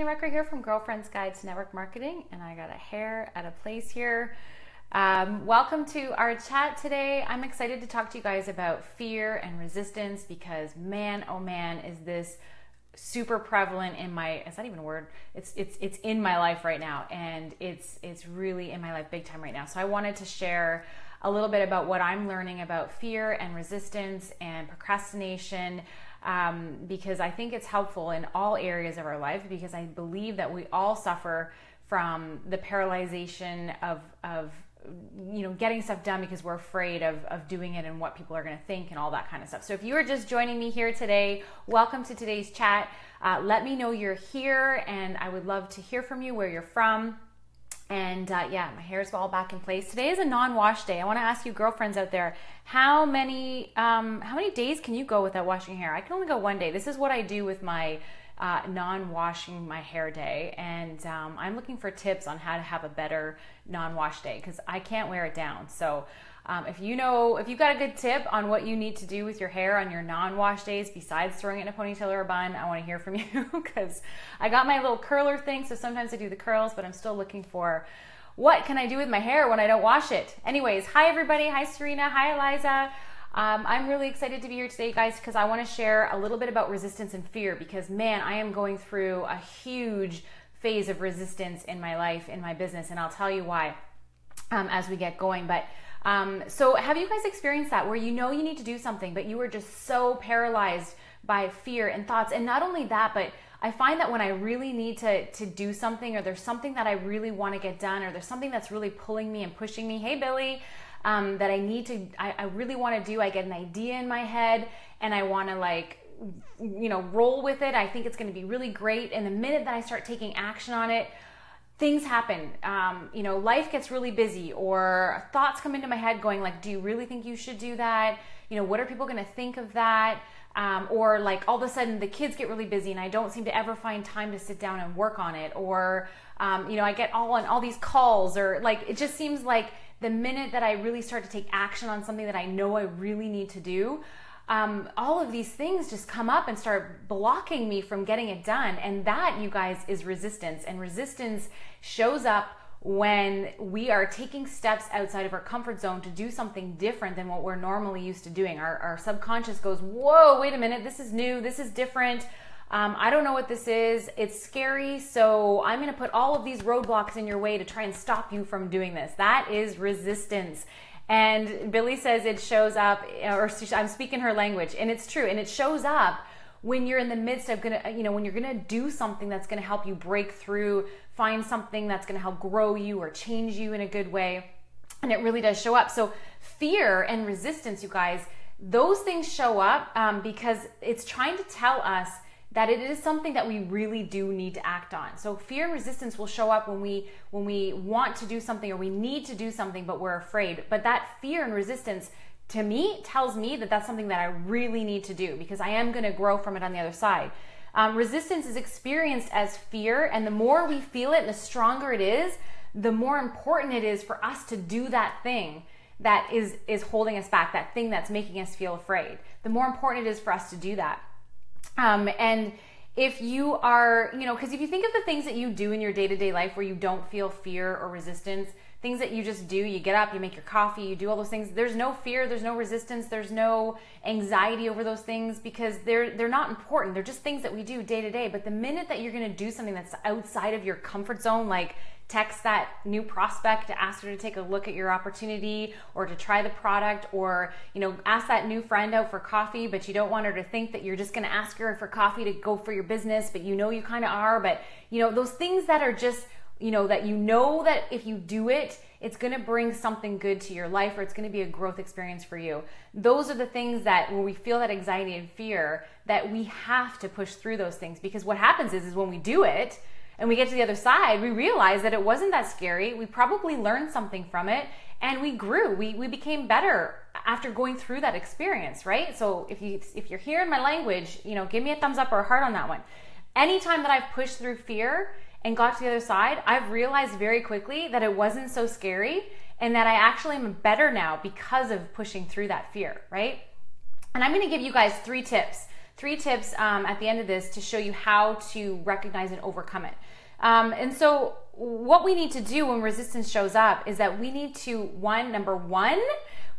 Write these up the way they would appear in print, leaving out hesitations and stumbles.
Recker here from Girlfriend's Guide to Network Marketing, and I got a hair at a place here. Welcome to our chat today. I'm excited to talk to you guys about fear and resistance because man, oh man, is this super prevalent in my, is that even a word? It's in my life right now, and it's really in my life big time right now. So I wanted to share a little bit about what I'm learning about fear and resistance and procrastination, because I think it's helpful in all areas of our life, because I believe that we all suffer from the paralyzation of getting stuff done because we're afraid of doing it and what people are going to think and all that kind of stuff. So if you are just joining me here today, welcome to today's chat. Let me know you're here, and I would love to hear from you, where you're from. And yeah, my hair is all back in place. Today is a non-wash day. I want to ask you girlfriends out there, how many days can you go without washing hair? I can only go one day. This is what I do with my non-washing my hair day, and I'm looking for tips on how to have a better non-wash day because I can't wear it down. So if you've got a good tip on what you need to do with your hair on your non-wash days besides throwing it in a ponytail or a bun, I want to hear from you because I got my little curler thing, so sometimes I do the curls, but I'm still looking for what can I do with my hair when I don't wash it. Anyways, hi everybody. Hi Serena. Hi Eliza. I'm really excited to be here today, guys, because I want to share a little bit about resistance and fear because, man, I am going through a huge phase of resistance in my life, in my business, and I'll tell you why as we get going. But so have you guys experienced that where you know you need to do something, but you are just so paralyzed by fear and thoughts? And not only that, but I find that when I really need to do something, or there's something that I really want to get done, or there's something that's really pulling me and pushing me, hey Billy, that I really want to do, I get an idea in my head and I want to roll with it. I think it's going to be really great. And the minute that I start taking action on it, things happen. Life gets really busy, or thoughts come into my head going like, do you really think you should do that? What are people going to think of that? Or like all of a sudden the kids get really busy and I don't seem to ever find time to sit down and work on it. Or, I get all these calls, or like, it just seems like the minute that I really start to take action on something that I know I really need to do, all of these things just come up and start blocking me from getting it done. And that, you guys, is resistance. And resistance shows up when we are taking steps outside of our comfort zone to do something different than what we're normally used to doing. Our subconscious goes, whoa, wait a minute, this is new, this is different. I don't know what this is. It's scary, so I'm going to put all of these roadblocks in your way to try and stop you from doing this. That is resistance. And Billy says it shows up, or I'm speaking her language, and it's true. And it shows up when you're in the midst of when you're gonna do something that's gonna help you break through, find something that's gonna help grow you or change you in a good way. And it really does show up. So fear and resistance, you guys, those things show up because it's trying to tell us that it is something that we really do need to act on. So fear and resistance will show up when we want to do something, or we need to do something, but we're afraid. But that fear and resistance, to me, tells me that that's something that I really need to do because I am going to grow from it on the other side. Resistance is experienced as fear, and the more we feel it and the stronger it is, the more important it is for us to do that thing that is holding us back, that thing that's making us feel afraid. The more important it is for us to do that. And if you are, because if you think of the things that you do in your day-to-day life where you don't feel fear or resistance, things that you just do, you get up, you make your coffee, you do all those things, there's no fear, there's no resistance, there's no anxiety over those things because they're not important. They're just things that we do day to day. But the minute that you're going to do something that's outside of your comfort zone, like text that new prospect to ask her to take a look at your opportunity, or to try the product, or ask that new friend out for coffee, but you don't want her to think that you're just going to ask her for coffee to go for your business, but you kind of are. But those things that are just that if you do it, it's going to bring something good to your life, or it's going to be a growth experience for you. Those are the things that when we feel that anxiety and fear, that we have to push through those things, because what happens is when we do it and we get to the other side, we realize that it wasn't that scary. We probably learned something from it, and we grew. We became better after going through that experience, right? So if you're hearing my language, give me a thumbs up or a heart on that one. Anytime that I've pushed through fear and got to the other side, I've realized very quickly that it wasn't so scary, and that I actually am better now because of pushing through that fear, right? And I'm going to give you guys 3 tips 3 tips at the end of this to show you how to recognize and overcome it. And so what we need to do when resistance shows up is that we need to, number one,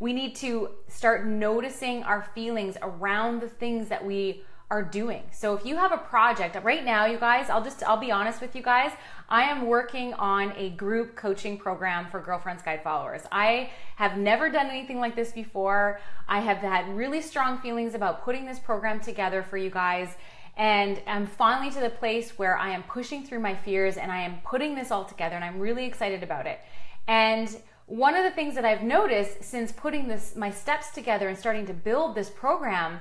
we need to start noticing our feelings around the things that we are doing. So if you have a project right now, you guys, I'll be honest with you guys, I am working on a group coaching program for Girlfriend's Guide followers. I have never done anything like this before. I have had really strong feelings about putting this program together for you guys. And I'm finally to the place where I am pushing through my fears and I am putting this all together, and I'm really excited about it. And one of the things that I've noticed since putting my steps together and starting to build this program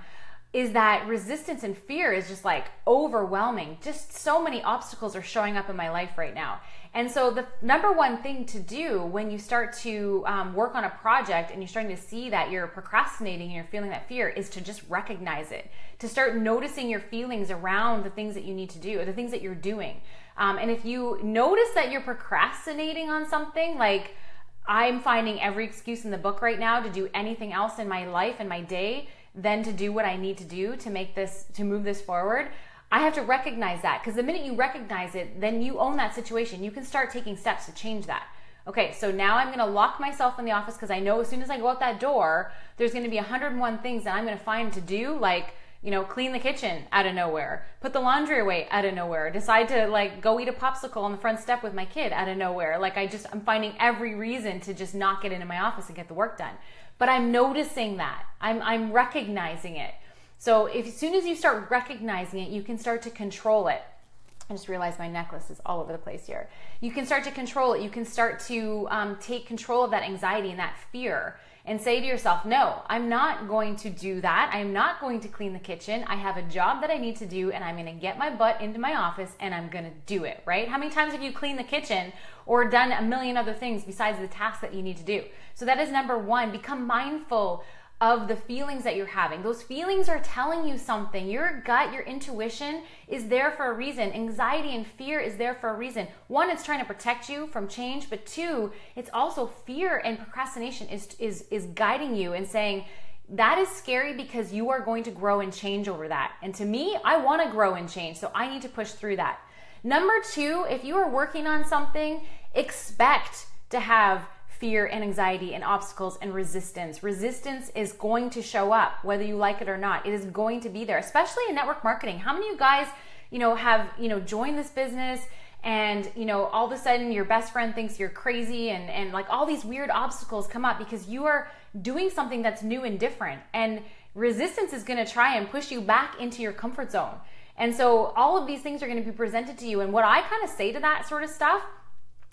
is that resistance and fear is just like overwhelming. Just so many obstacles are showing up in my life right now. And so the number one thing to do when you start to work on a project and you're starting to see that you're procrastinating and you're feeling that fear is to just recognize it, to start noticing your feelings around the things that you need to do or the things that you're doing. And if you notice that you're procrastinating on something, like I'm finding every excuse in the book right now to do anything else in my life and my day than to do what I need to do to move this forward, I have to recognize that, because the minute you recognize it, then you own that situation. You can start taking steps to change that. Okay, so now I'm gonna lock myself in the office because I know as soon as I go out that door, there's gonna be 101 things that I'm gonna find to do, like, clean the kitchen out of nowhere, put the laundry away out of nowhere, decide to like go eat a popsicle on the front step with my kid out of nowhere. Like I'm finding every reason to just not get into my office and get the work done. But I'm noticing that. I'm recognizing it. So as soon as you start recognizing it, you can start to control it. I just realized my necklace is all over the place here. You can start to control it. You can start to take control of that anxiety and that fear and say to yourself, no, I'm not going to do that. I'm not going to clean the kitchen. I have a job that I need to do, and I'm going to get my butt into my office and I'm going to do it, right? How many times have you cleaned the kitchen or done a million other things besides the task that you need to do? So that is number one. Become mindful of the feelings that you're having. Those feelings are telling you something. Your gut, your intuition is there for a reason. Anxiety and fear is there for a reason. One, it's trying to protect you from change, but two, it's also fear and procrastination is guiding you and saying, that is scary because you are going to grow and change over that. And to me, I want to grow and change, so I need to push through that. Number two, if you are working on something, expect to have fear and anxiety and obstacles and resistance. Resistance is going to show up whether you like it or not. It is going to be there, especially in network marketing. How many of you guys, have, joined this business and, all of a sudden your best friend thinks you're crazy and like all these weird obstacles come up because you are doing something that's new and different, and resistance is going to try and push you back into your comfort zone. And so all of these things are going to be presented to you. And what I kind of say to that sort of stuff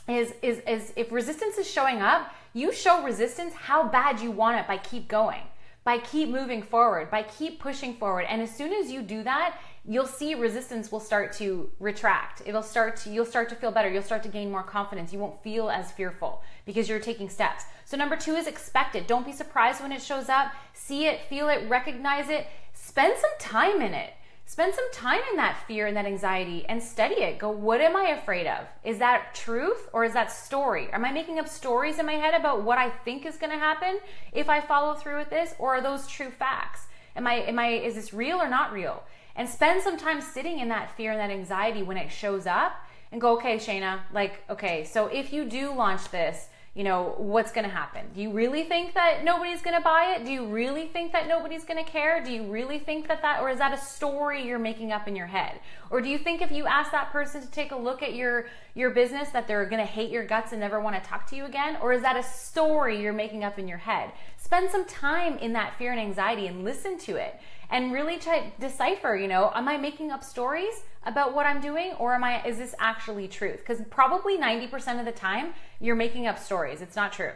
is if resistance is showing up, you show resistance how bad you want it by keep going, by keep moving forward, by keep pushing forward. And as soon as you do that, you'll see resistance will start to retract. You'll start to feel better. You'll start to gain more confidence. You won't feel as fearful because you're taking steps. So number two is expect it. Don't be surprised when it shows up. See it, feel it, recognize it. Spend some time in it. Spend some time in that fear and that anxiety and study it. Go, what am I afraid of? Is that truth or is that story? Am I making up stories in my head about what I think is going to happen if I follow through with this, or are those true facts? Is this real or not real? And spend some time sitting in that fear and that anxiety when it shows up and go, okay, Shayna, okay, so if you do launch this, what's going to happen? Do you really think that nobody's going to buy it? Do you really think that nobody's going to care? Do you really think or is that a story you're making up in your head? Or do you think if you ask that person to take a look at your business that they're going to hate your guts and never want to talk to you again? Or is that a story you're making up in your head? Spend some time in that fear and anxiety and listen to it and really try to decipher, am I making up stories about what I'm doing, or is this actually truth? Because probably 90% of the time you're making up stories. It's not true.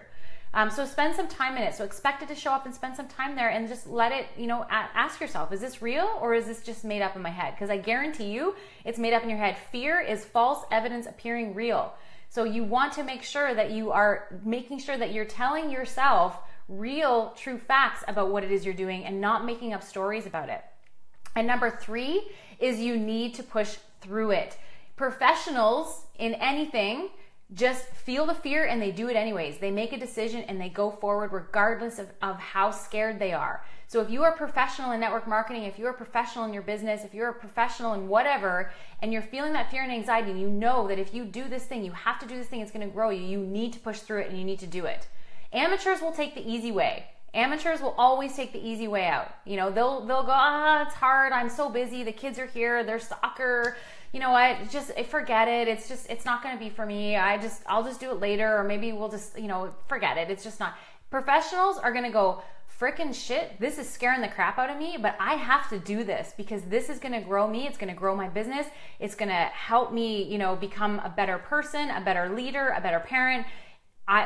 So spend some time in it. So expect it to show up and spend some time there and just let it, ask yourself, is this real or is this just made up in my head? Because I guarantee you it's made up in your head. Fear is false evidence appearing real. So you want to make sure that you are making sure that you're telling yourself real, true facts about what it is you're doing and not making up stories about it. And number three is you need to push through it. Professionals in anything just feel the fear and they do it anyways. They make a decision and they go forward regardless of how scared they are. So if you are professional in network marketing, if you are professional in your business, if you're a professional in whatever, and you're feeling that fear and anxiety, and you know that if you do this thing, you have to do this thing, it's going to grow you, you need to push through it and you need to do it. Amateurs will take the easy way. Amateurs will always take the easy way out. You know, they'll go, it's hard, I'm so busy, the kids are here, there's soccer, you know what, just forget it. It's not going to be for me. I'll just do it later, or maybe we'll just, you know, forget it. It's just not. Professionals are going to go, frickin' shit, this is scaring the crap out of me, but I have to do this because this is going to grow me. It's going to grow my business. It's going to help me, you know, become a better person, a better leader, a better parent.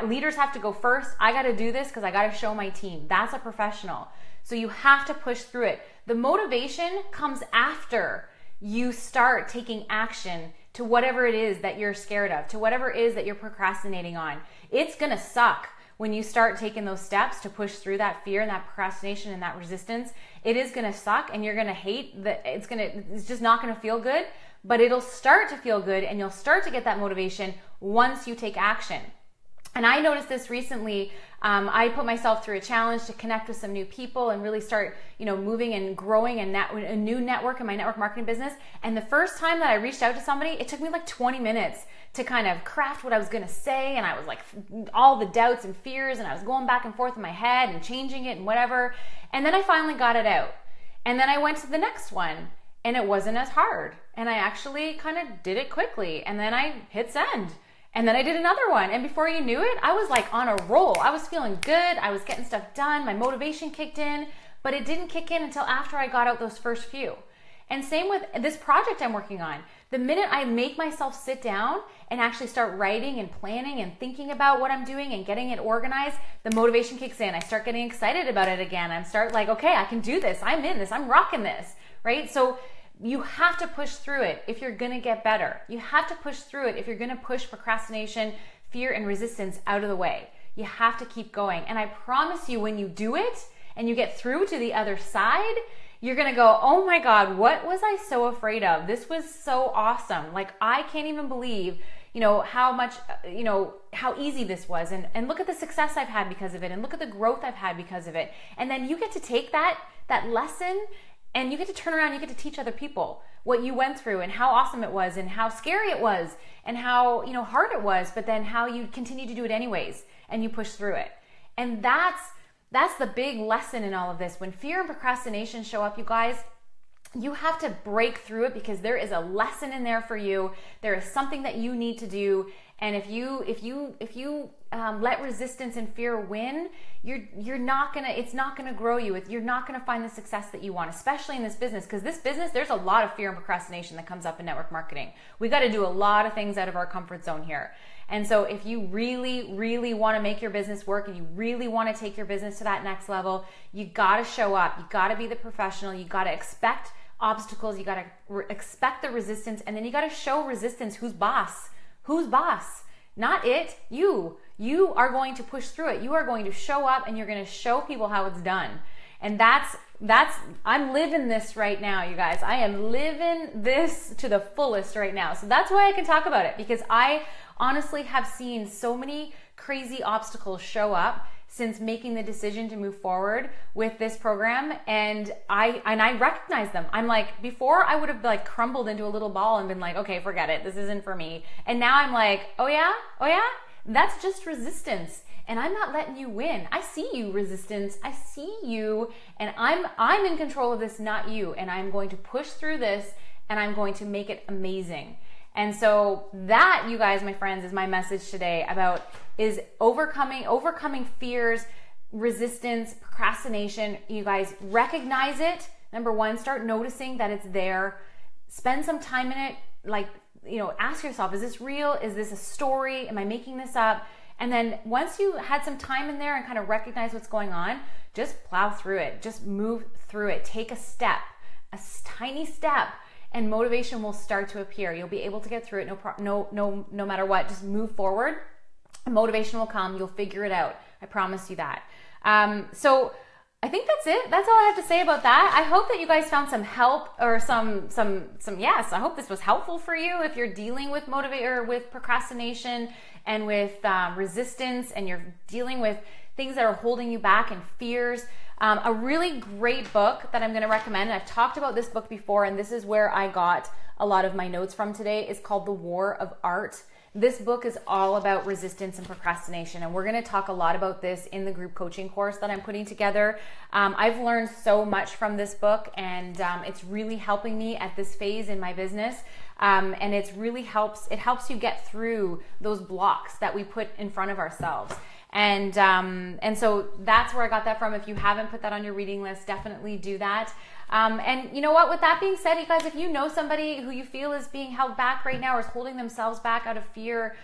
Leaders have to go first. I got to do this because I got to show my team. That's a professional. So you have to push through it. The motivation comes after you start taking action to whatever it is that you're scared of, to whatever it is that you're procrastinating on. It's going to suck when you start taking those steps to push through that fear and that procrastination and that resistance. It is going to suck, and you're going to hate that. It's just not going to feel good, but it'll start to feel good, and you'll start to get that motivation once you take action. And I noticed this recently. I put myself through a challenge to connect with some new people and really start, you know, moving and growing a new network in my network marketing business. And the first time that I reached out to somebody, it took me like 20 minutes to kind of craft what I was going to say. And I was like, all the doubts and fears, and I was going back and forth in my head and changing it and whatever. And then I finally got it out. And then I went to the next one, and it wasn't as hard. And I actually kind of did it quickly. And then I hit send. And then I did another one. And before you knew it, I was like on a roll. I was feeling good. I was getting stuff done. My motivation kicked in, but it didn't kick in until after I got out those first few. And same with this project I'm working on. The minute I make myself sit down and actually start writing and planning and thinking about what I'm doing and getting it organized, the motivation kicks in. I start getting excited about it again. I start like, okay, I can do this. I'm in this. I'm rocking this, right? So you have to push through it if you're going to get better. You have to push through it if you're going to push procrastination, fear, and resistance out of the way. You have to keep going. And I promise you, when you do it and you get through to the other side, you're going to go, oh my God, what was I so afraid of? This was so awesome. Like, I can't even believe, you know, how much, you know, how easy this was. And look at the success I've had because of it. And look at the growth I've had because of it. And then you get to take that lesson, and you get to turn around, you get to teach other people what you went through and how awesome it was and how scary it was and how, you know, hard it was, but then how you continue to do it anyways and you push through it. And that's the big lesson in all of this. When fear and procrastination show up, you guys, you have to break through it because there is a lesson in there for you. There is something that you need to do. And if you let resistance and fear win, you're not gonna. It's not gonna grow you. You're not gonna find the success that you want, especially in this business. Because this business, there's a lot of fear and procrastination that comes up in network marketing. We got to do a lot of things out of our comfort zone here. And so, if you really, really want to make your business work and you really want to take your business to that next level, you got to show up. You got to be the professional. You got to expect obstacles. You got to expect the resistance, and then you got to show resistance. Who's boss? Who's boss? Not it, you. You are going to push through it. You are going to show up, and you're going to show people how it's done. And that's I'm living this right now, you guys. I am living this to the fullest right now. So that's why I can talk about it, because I honestly have seen so many crazy obstacles show up since making the decision to move forward with this program, and I recognize them. I'm like, before I would have like crumbled into a little ball and been like, okay, forget it, this isn't for me. And now I'm like, oh yeah, that's just resistance, and I'm not letting you win. I see you, resistance. I see you, and I'm in control of this, not you. And I'm going to push through this, and I'm going to make it amazing. And so that, you guys, my friends, is my message today is overcoming fears, resistance, procrastination. You guys recognize it. Number one, start noticing that it's there. Spend some time in it. Like, you know, ask yourself, is this real? Is this a story? Am I making this up? And then once you had some time in there and kind of recognize what's going on, just plow through it. Just move through it. Take a step, a tiny step, and motivation will start to appear. You'll be able to get through it no matter what. Just move forward. Motivation will come. You'll figure it out. I promise you that. So I think that's it. That's all I have to say about that. I hope that you guys found some help or some yes. I hope this was helpful for you if you're dealing with with procrastination and with resistance, and you're dealing with things that are holding you back and fears. A really great book that I'm going to recommend, and I've talked about this book before, and this is where I got a lot of my notes from today, is called The War of Art. This book is all about resistance and procrastination, and we're going to talk a lot about this in the group coaching course that I'm putting together. I've learned so much from this book, and it's really helping me at this phase in my business. And it helps you get through those blocks that we put in front of ourselves. And so that's where I got that from. If you haven't put that on your reading list, definitely do that. And you know what, with that being said, you guys, if you know somebody who you feel is being held back right now or is holding themselves back out of fear,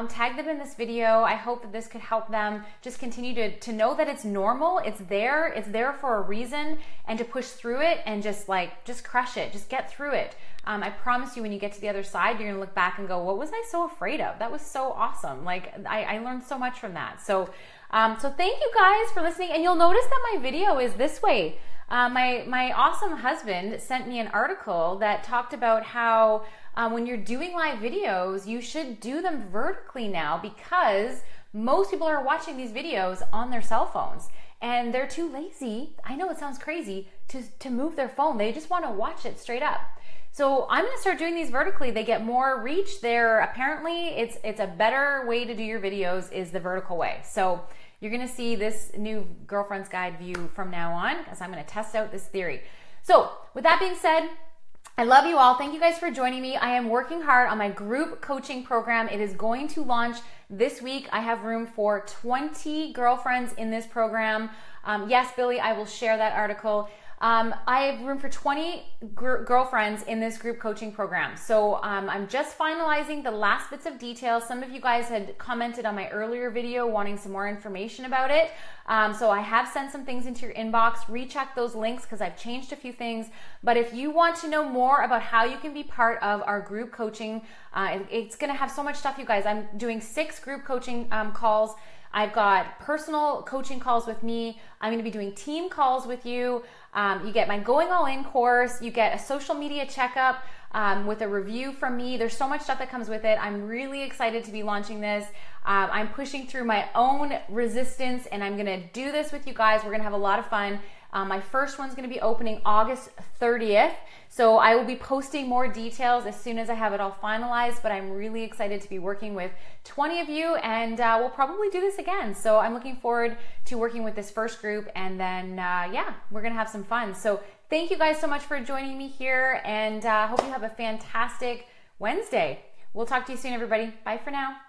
tag them in this video. I hope that this could help them just continue to know that it's normal. It's there for a reason, and to push through it and just crush it, just get through it. I promise you, when you get to the other side, you're gonna look back and go, what was I so afraid of? That was so awesome. Like, I learned so much from that. So thank you guys for listening. And you'll notice that my video is this way. My awesome husband sent me an article that talked about how when you're doing live videos, you should do them vertically now, because most people are watching these videos on their cell phones and they're too lazy. I know it sounds crazy to move their phone. They just want to watch it straight up. So I'm going to start doing these vertically. They get more reach. Apparently it's a better way to do your videos is the vertical way. So you're going to see this new Girlfriend's Guide view from now on, as I'm going to test out this theory. So with that being said, I love you all. Thank you guys for joining me. I am working hard on my group coaching program. It is going to launch this week. I have room for 20 girlfriends in this program. Yes, Billy, I will share that article. I have room for 20 girlfriends in this group coaching program. So I'm just finalizing the last bits of details. Some of you guys had commented on my earlier video wanting some more information about it. So I have sent some things into your inbox. Recheck those links because I've changed a few things. But if you want to know more about how you can be part of our group coaching, it's going to have so much stuff, you guys. I'm doing 6 group coaching calls. I've got personal coaching calls with me. I'm going to be doing team calls with you. You get my Going All In course. You get a social media checkup with a review from me. There's so much stuff that comes with it. I'm really excited to be launching this. I'm pushing through my own resistance, and I'm going to do this with you guys. We're going to have a lot of fun. My first one's going to be opening August 30th. So I will be posting more details as soon as I have it all finalized, but I'm really excited to be working with 20 of you, and we'll probably do this again. So I'm looking forward to working with this first group, and then yeah, we're going to have some fun. So thank you guys so much for joining me here, and hope you have a fantastic Wednesday. We'll talk to you soon, everybody. Bye for now.